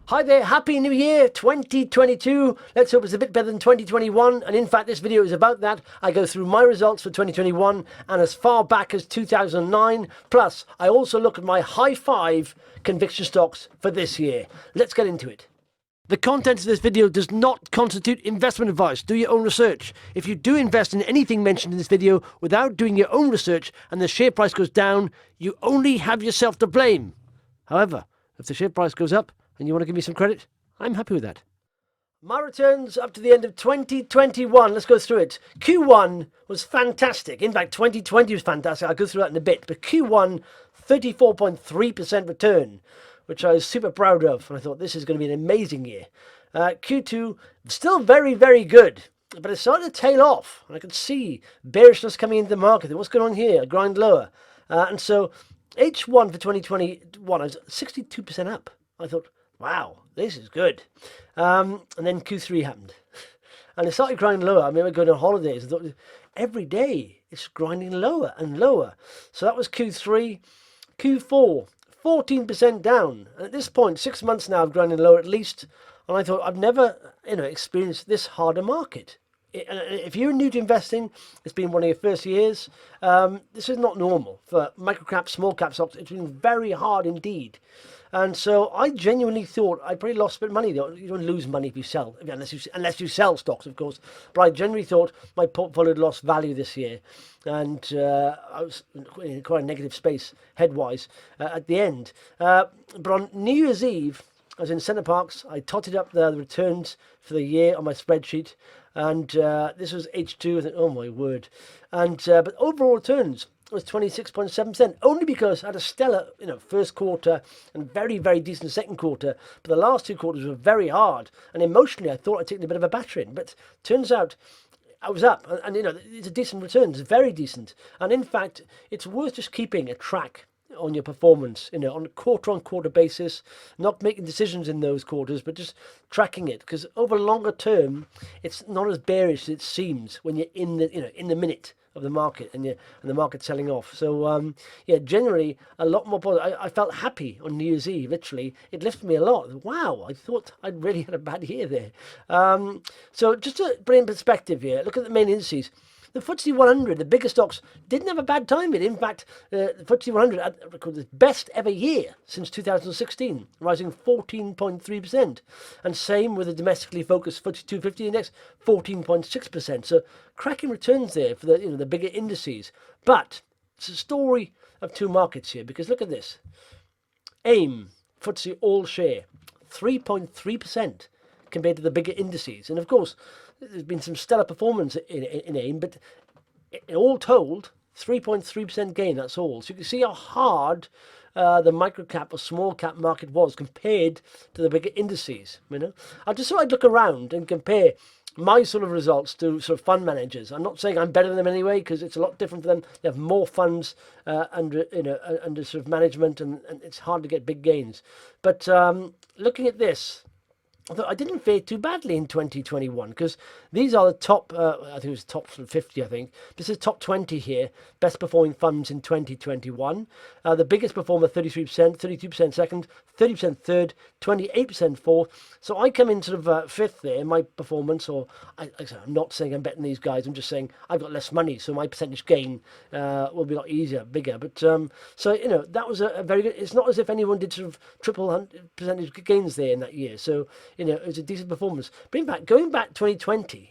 Hi there, Happy New Year 2022. Let's hope it's a bit better than 2021. And in fact, this video is about that. I go through my results for 2021 and as far back as 2009. Plus, I also look at my high five conviction stocks for this year. Let's get into it. The content of this video does not constitute investment advice. Do your own research. If you do invest in anything mentioned in this video without doing your own research and the share price goes down, you only have yourself to blame. However, if the share price goes up, and you want to give me some credit, I'm happy with that. My returns up to the end of 2021, let's go through it. Q1 was fantastic. In fact, 2020 was fantastic. I'll go through that in a bit. But Q1, 34.3% return, which I was super proud of. And I thought this is going to be an amazing year. Q2, still very, very good. But it started to tail off. And I could see bearishness coming into the market. What's going on here? A grind lower. And so H1 for 2021, I was 62% up. I thought, wow, this is good. And then Q3 happened. And it started grinding lower. I remember going on holidays. I thought, every day it's grinding lower and lower. So that was Q3. Q4, 14% down. And at this point, 6 months now, I've grinding lower at least. And I thought, I've never, experienced this harder market. If you're new to investing, it's been one of your first years, this is not normal. For micro-cap, small-cap stocks, it's been very hard indeed. And so I genuinely thought I probably lost a bit of money. You don't lose money if you sell, unless you sell stocks, of course. But I generally thought my portfolio had lost value this year. And I was in quite a negative space, headwise, at the end. But on New Year's Eve, I was in Center Parcs. I totted up the returns for the year on my spreadsheet. And this was H2. I thought, oh my word. And but overall returns was 26.7%, only because I had a stellar, first quarter and very, very decent second quarter. But the last two quarters were very hard. And emotionally, I thought I'd taken a bit of a battering. But turns out I was up. And it's a decent return. It's very decent. And in fact, it's worth just keeping a track on your performance, on a quarter-on-quarter basis, not making decisions in those quarters, but just tracking it. Because over a longer term, it's not as bearish as it seems when you're in the minute of the market and the market selling off. So generally a lot more positive. I felt happy on New Year's Eve. Literally, it lifted me a lot. Wow, I thought I'd really had a bad year there. So just to put it in perspective here, look at the main indices. The FTSE 100, the bigger stocks, didn't have a bad time. In fact, the FTSE 100 had recorded its best ever year since 2016, rising 14.3%. And same with the domestically focused FTSE 250 index, 14.6%. So cracking returns there for the bigger indices. But it's a story of two markets here, because look at this. AIM, FTSE All Share, 3.3% compared to the bigger indices. And of course, there's been some stellar performance in AIM, but all told, 3.3% gain, that's all. So you can see how hard the micro-cap or small-cap market was compared to the bigger indices. I just thought I'd look around and compare my sort of results to sort of fund managers. I'm not saying I'm better than them anyway, because it's a lot different for them. They have more funds under sort of management, and it's hard to get big gains. But looking at this, I didn't fare too badly in 2021, because these are the top, I think it was top 50, I think. This is top 20 here, best performing funds in 2021. The biggest performer, 33%, 32% second, 30% third, 28% fourth. So I come in sort of fifth there in my performance, or I'm not saying I'm betting these guys, I'm just saying I've got less money, so my percentage gain will be a lot easier, bigger. But so, that was a very good, it's not as if anyone did sort of triple percentage gains there in that year. So, it was a decent performance. But in fact, going back 2020,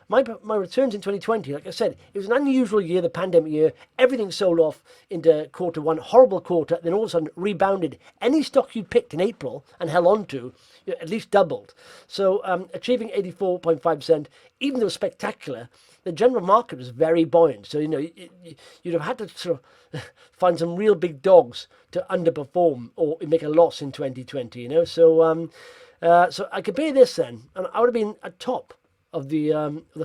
my returns in 2020, like I said, it was an unusual year, the pandemic year. Everything sold off into quarter one, horrible quarter, then all of a sudden rebounded. Any stock you picked in April and held on to, at least doubled. So achieving 84.5%, even though spectacular, the general market was very buoyant. So, you'd have had to sort of find some real big dogs to underperform or make a loss in 2020, So so I compare this then, and I would have been at top of the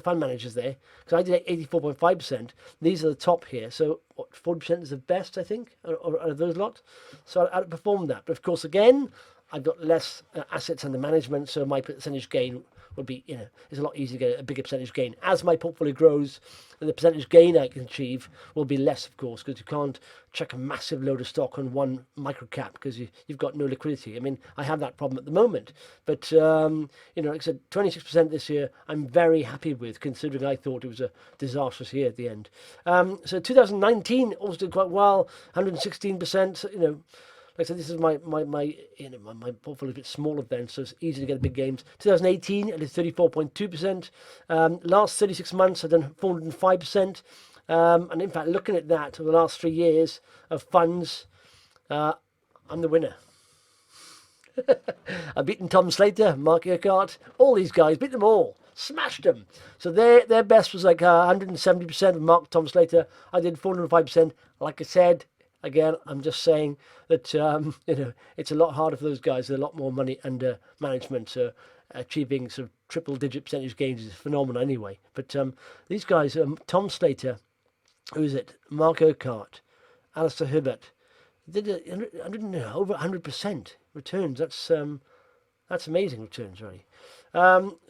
fund managers there, because I did 84.5%. These are the top here. So what, 40% is the best, I think, out of those lot. So I outperformed that. But of course, again, I've got less assets under management, so my percentage gain would be, it's a lot easier to get a bigger percentage gain. As my portfolio grows, the percentage gain I can achieve will be less, of course, because you can't chuck a massive load of stock on one micro cap because you've got no liquidity. I mean, I have that problem at the moment, but like I said, 26% this year, I'm very happy with, considering I thought it was a disastrous year at the end. So 2019 also did quite well, 116%. Like I said, this is my portfolio is a bit smaller then, so it's easy to get big gains. 2018, I did 34.2%. Last 36 months, I've done 405%. And in fact, looking at that over the last 3 years of funds, I'm the winner. I've beaten Tom Slater, Mark Urquhart, all these guys, beat them all, smashed them. So their best was like 170% of Mark Tom Slater. I did 405%. Like I said, again, I'm just saying that it's a lot harder for those guys. There's a lot more money under management. So achieving sort of triple-digit percentage gains is phenomenal anyway. But these guys, Tom Slater, who is it? Mark Urquhart, Alistair Hibbert, did over 100% returns. That's amazing returns, really.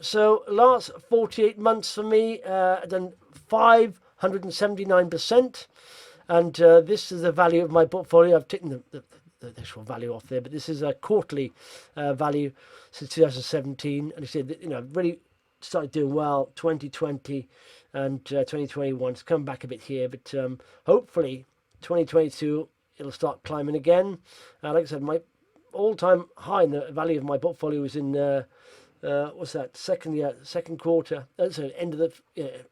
So last 48 months for me, I've done 579%. And this is the value of my portfolio. I've taken the actual value off there, but this is a quarterly value since 2017. And you said, I've really started doing well 2020 and 2021. It's come back a bit here, but hopefully 2022 it'll start climbing again. Like I said, my all-time high in the value of my portfolio was in what's that? Second quarter. Sorry, end of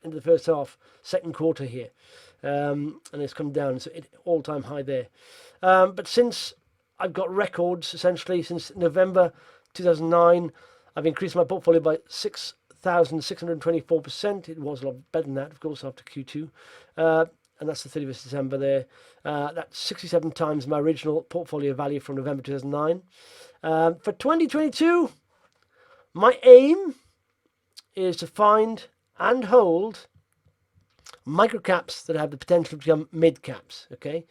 the first half, second quarter here. And it's come down, so all-time high there. But since I've got records, essentially, since November 2009, I've increased my portfolio by 6,624%. It was a lot better than that, of course, after Q2. And that's the 31st of December there. That's 67 times my original portfolio value from November 2009. For 2022, my aim is to find and hold microcaps that have the potential to become mid caps. Okay,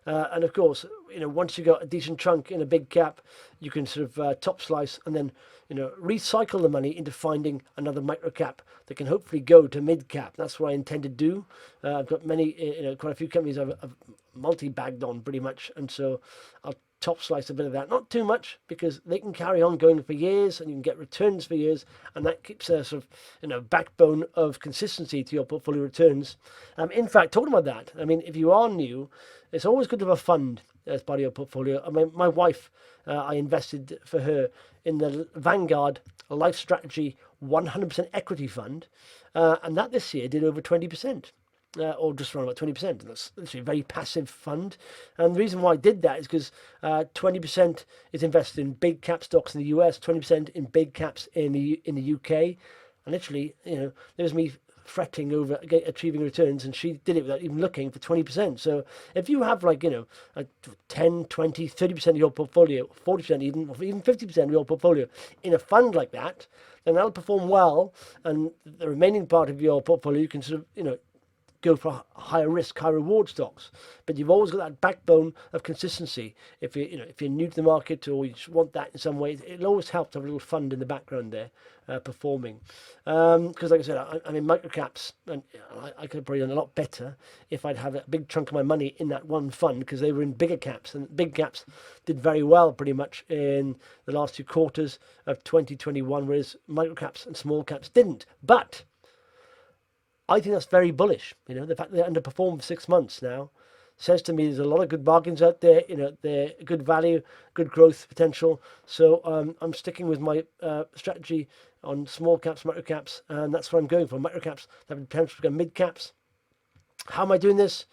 and of course, once you've got a decent chunk in a big cap, you can sort of top slice and then recycle the money into finding another microcap that can hopefully go to mid cap. That's what I intend to do. I've got many, quite a few companies I've multi-bagged on pretty much, and so I'll top slice a bit of that, not too much, because they can carry on going for years and you can get returns for years, and that keeps a sort of backbone of consistency to your portfolio returns. In fact, talking about that, I mean, if you are new, it's always good to have a fund as part of your portfolio. I mean, my wife, I invested for her in the Vanguard Life Strategy 100% equity fund, and that this year did over 20%. Or just around about 20%. And that's literally a very passive fund. And the reason why I did that is because 20% is invested in big cap stocks in the US, 20% in big caps in the UK. And literally, there's me fretting over achieving returns, and she did it without even looking for 20%. So if you have 10, 20, 30% of your portfolio, 40% even 50% of your portfolio in a fund like that, then that'll perform well. And the remaining part of your portfolio, you can sort of, go for higher risk, high reward stocks, but you've always got that backbone of consistency. If you're new to the market or you just want that in some way, it'll always help to have a little fund in the background there, performing. Because like I said, I'm in microcaps, and I could have probably done a lot better if I'd have a big chunk of my money in that one fund, because they were in bigger caps, and big caps did very well pretty much in the last 2 quarters of 2021, whereas microcaps and small caps didn't. But I think that's very bullish. The fact that they underperformed for 6 months now says to me there's a lot of good bargains out there. They're good value, good growth potential. So I'm sticking with my strategy on small caps, micro caps, and that's what I'm going for. Micro caps that have the potential to become mid caps. How am I doing this?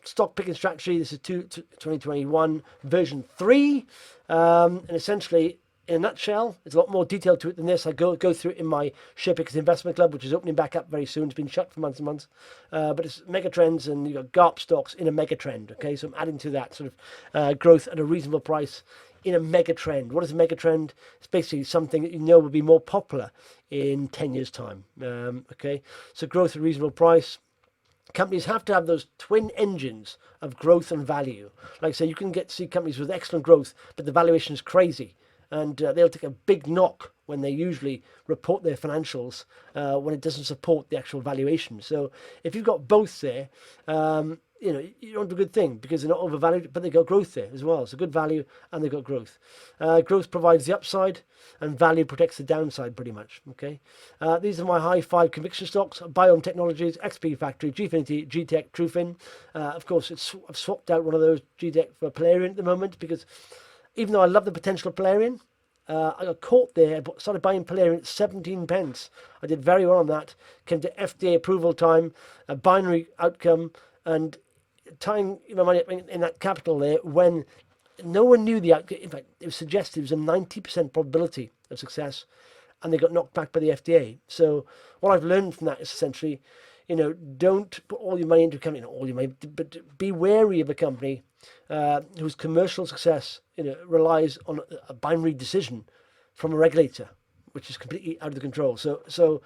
Stock picking strategy. This is 2021 version 3, and essentially, in a nutshell, there's a lot more detail to it than this. I go through it in my Sharepickers Investment Club, which is opening back up very soon. It's been shut for months and months. But it's mega trends, and you've got GARP stocks in a mega trend. Okay, so I'm adding to that sort of growth at a reasonable price in a mega trend. What is a mega trend? It's basically something that will be more popular in 10 years' time. Okay, so growth at a reasonable price. Companies have to have those twin engines of growth and value. Like I say, you can see companies with excellent growth, but the valuation is crazy. And they'll take a big knock when they usually report their financials when it doesn't support the actual valuation. So if you've got both there, you know, you're onto a good thing because they're not overvalued, but they've got growth there as well. So good value and they've got growth. Growth provides the upside and value protects the downside pretty much. Okay, these are my high 5 conviction stocks: Biome Technologies, XP Factory, Gfinity, Getec, Trufin. Of course, I've swapped out one of those Getec for Plarion at the moment because even though I love the potential of Plarion, I got caught there, started buying Plarion at 17 pence. I did very well on that. Came to FDA approval time, a binary outcome, and tying my money up in that capital there when no one knew the outcome. In fact, it was suggested it was a 90% probability of success, and they got knocked back by the FDA. So what I've learned from that is essentially, you know, don't put all your money into a company, not all your money, but be wary of a company whose commercial success, you know, relies on a binary decision from a regulator, which is completely out of the control. So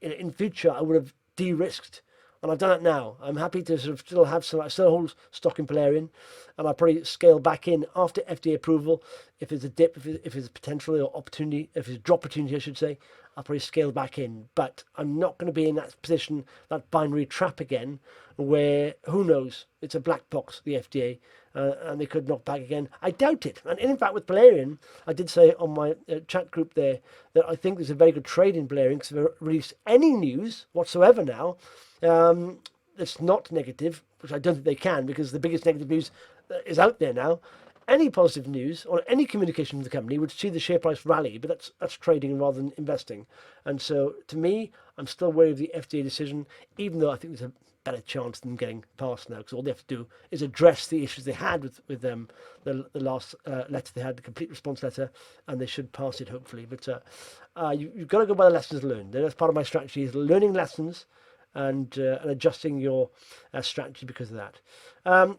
in future, I would have de-risked. And I've done it now. I'm happy to sort of still have some. I still hold stock in Plarion, and I'll probably scale back in after FDA approval. If there's a dip, if there's a potential or opportunity, if there's a drop opportunity, I should say, I'll probably scale back in. But I'm not going to be in that position, that binary trap again, where who knows? It's a black box, the FDA, and they could knock back again. I doubt it. And in fact, with Plarion, I did say on my chat group there that I think there's a very good trade in Plarion because they've released any news whatsoever now. It's not negative, which I don't think they can because the biggest negative news is out there now. Any positive news or any communication from the company would see the share price rally, but that's trading rather than investing. And so, to me, I'm still wary of the FDA decision, even though I think there's a better chance than getting passed now because all they have to do is address the issues they had with them, the last letter they had, the complete response letter, and they should pass it hopefully. But you've got to go by the lessons learned. That's part of my strategy is learning lessons and adjusting your strategy because of that.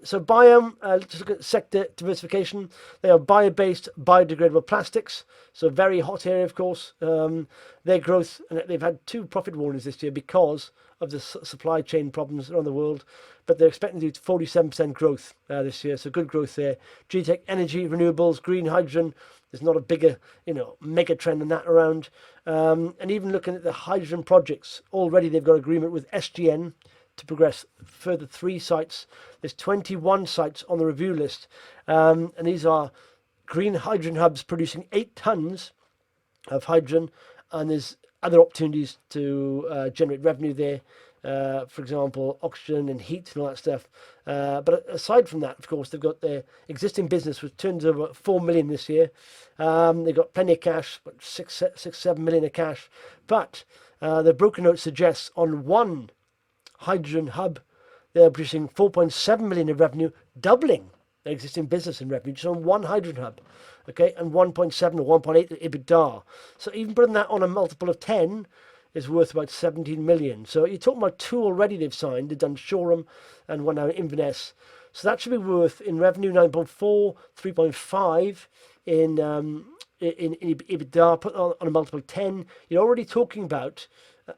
So BIOM, let's look at sector diversification. They are bio-based, biodegradable plastics. So very hot area, of course. Their growth, and they've had 2 profit warnings this year because of the supply chain problems around the world. But they're expecting to do 47% growth this year. So good growth there. Getec Energy, renewables, green hydrogen. There's not a bigger, you know, mega trend than that around. And even looking at the hydrogen projects, already they've got agreement with SGN to progress further 3 sites. There's 21 sites on the review list. And these are green hydrogen hubs producing 8 tons of hydrogen. And there's other opportunities to generate revenue there. For example, oxygen and heat and all that stuff. But aside from that, of course, they've got their existing business, which turns over 4 million this year. They've got plenty of cash, 7 million of cash. But the broker note suggests on one hydrogen hub, they're producing 4.7 million of revenue, doubling their existing business in revenue just on one hydrogen hub. Okay, and 1.7 or 1.8 EBITDA. So even putting that on a multiple of 10 is worth about 17 million. So you're talking about 2 already they've signed. They've done Shoreham and one now in Inverness. So that should be worth in revenue 9.4, 3.5 in EBITDA. Put on a multiple of 10. You're already talking about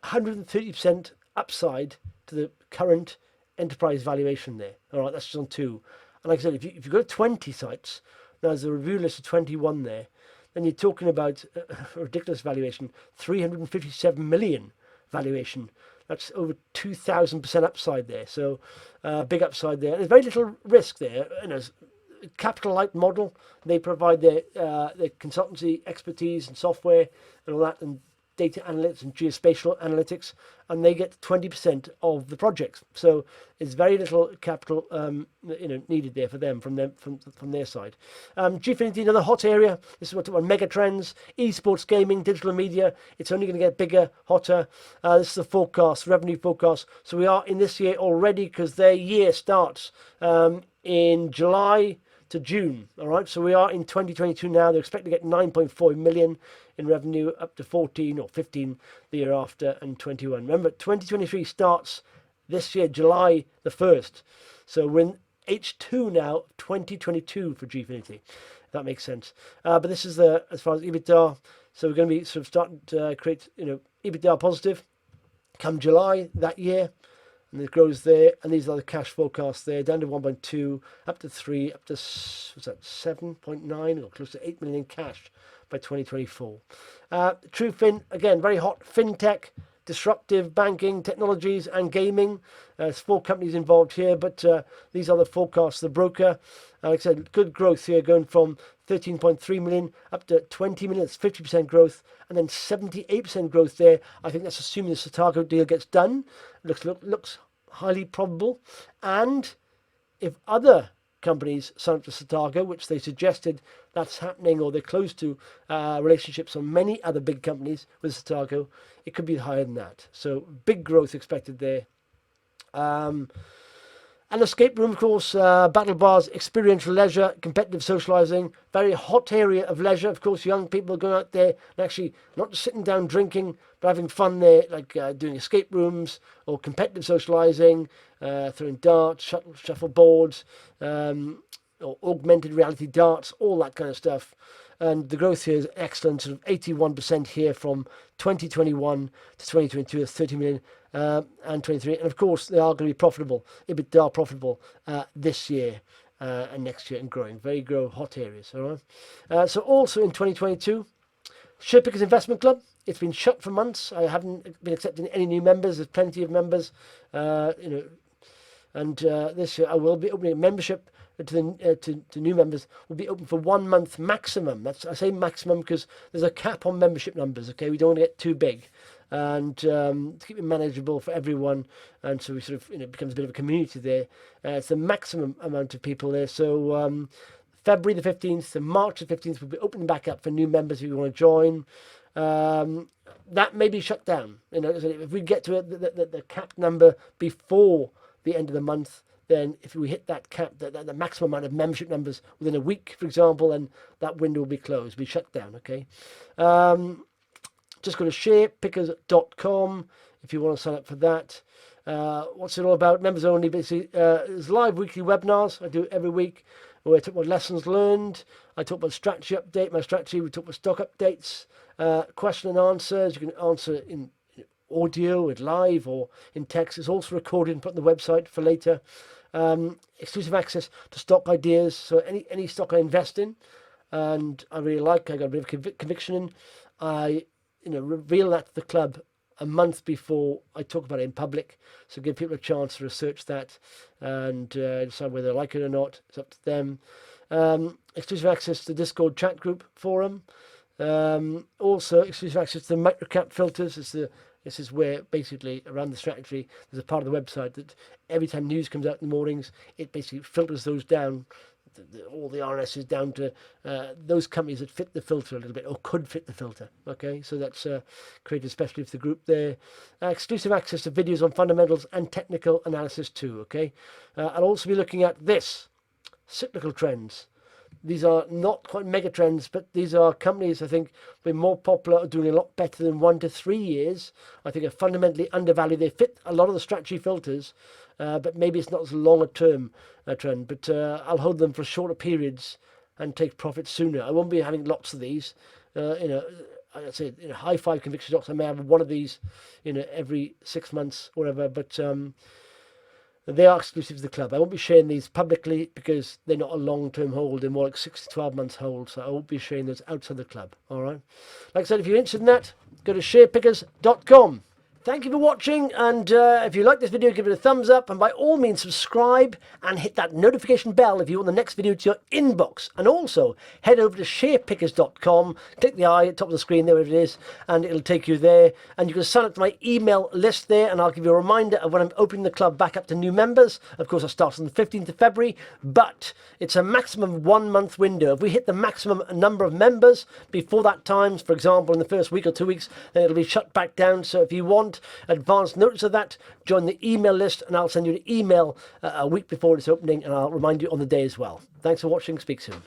130% upside to the current enterprise valuation there. All right, that's just on 2. And like I said, if you've got 20 sites, now there's a review list of 21 there, then you're talking about a ridiculous valuation, 357 million valuation. That's over 2,000% upside there. So big upside there. There's very little risk there. You know, capital light model. They provide their consultancy expertise and software and all that, and data analytics and geospatial analytics, and they get 20% of the projects. So it's very little capital needed there for them from their side. Gfinity, another hot area. This is what mega trends, esports, gaming, digital media. It's only going to get bigger, hotter. This is the forecast, revenue forecast. So we are in this year already because their year starts in July to June. All right, so we are in 2022 now. They're expecting to get 9.4 million in revenue, up to 14 or 15 the year after, and 21. Remember, 2023 starts this year, July the 1st. So we're in H2 now, 2022 for Gfinity. If that makes sense. But this is as far as EBITDA. So we're going to be sort of starting to create, EBITDA positive come July that year. and it grows there. And these are the cash forecasts there, down to 1.2, up to 3, up to, what's that, 7.9, or close to 8 million in cash by 2024. Trufin, again, very hot fintech, disruptive banking, technologies and gaming. There's 4 companies involved here, but these are the forecasts, the broker. Like I said, good growth here, going from 13.3 million up to 20 million. It's 50% growth, and then 78% growth there. I think that's assuming the Satago deal gets done. Looks highly probable. And if other companies sign up to Satago, which they suggested that's happening, or they're close to relationships on many other big companies with Satago, it could be higher than that. So big growth expected there. And escape room, of course, battle bars, experiential leisure, competitive socialising, very hot area of leisure. Of course, young people going out there and actually not just sitting down drinking, but having fun there, like doing escape rooms or competitive socialising, throwing darts, shuffle boards, or augmented reality darts, all that kind of stuff. And the growth here is excellent, sort of 81% here from 2021 to 2022, that's 30 million. And 23, and of course they are going to be profitable, EBITDA profitable this year and next year, and growing, very hot areas. All right. So also in 2022, Sharepickers Investment Club, it's been shut for months. I haven't been accepting any new members. There's plenty of members, and this year I will be opening a membership to new members. Will be open for 1 month maximum. I say maximum because there's a cap on membership numbers. Okay, we don't want to get too big, and to keep it manageable for everyone, and so we sort of, it becomes a bit of a community there. It's the maximum amount of people there. So February the 15th to March the 15th will be opening back up for new members if you want to join. That may be shut down. If we get to the cap number before the end of the month, then if we hit that cap, the maximum amount of membership numbers within a week, for example, then that window will be closed, be shut down. Okay. Just go to sharepickers.com if you want to sign up for that. What's it all about? Members only, basically. There's live weekly webinars I do every week where I talk about lessons learned. I talk about strategy update, my strategy. We talk about stock updates, question and answers. You can answer in audio, and live, or in text. It's also recorded and put on the website for later. Exclusive access to stock ideas. So any stock I invest in, and I really like, I got a bit of conviction in, I reveal that to the club a month before I talk about it in public. So give people a chance to research that and decide whether they like it or not. It's up to them. Exclusive access to the Discord chat group forum. Also exclusive access to the microcap filters. This is where basically around the strategy, there's a part of the website that every time news comes out in the mornings, it basically filters those down, all the RNSs down to those companies that fit the filter a little bit, or could fit the filter. Okay, so that's created especially for the group there. Exclusive access to videos on fundamentals and technical analysis too. Okay, I'll also be looking at this, cyclical trends. These are not quite mega trends, but these are companies I think will be more popular, are doing a lot better than 1 to 3 years. I think are fundamentally undervalued. They fit a lot of the strategy filters, but maybe it's not as long a term trend. But I'll hold them for shorter periods and take profit sooner. I won't be having lots of these. I'd say high 5 conviction stocks. I may have one of these, every 6 months, or whatever. But they are exclusive to the club. I won't be sharing these publicly because they're not a long-term hold. They're more like 6 to 12 months hold. So I won't be sharing those outside the club. All right. Like I said, if you're interested in that, go to sharepickers.com. Thank you for watching, and if you like this video, give it a thumbs up, and by all means subscribe and hit that notification bell if you want the next video to your inbox. And also head over to sharepickers.com, click the eye at the top of the screen there, wherever it is, and it'll take you there, and you can sign up to my email list there, and I'll give you a reminder of when I'm opening the club back up to new members. Of course, I start on the 15th of February, but it's a maximum 1 month window. If we hit the maximum number of members before that time, for example in the first week or 2 weeks, then it'll be shut back down. So if you want advance notice of that, join the email list, and I'll send you an email a week before it's opening, and I'll remind you on the day as well. Thanks for watching. Speak soon.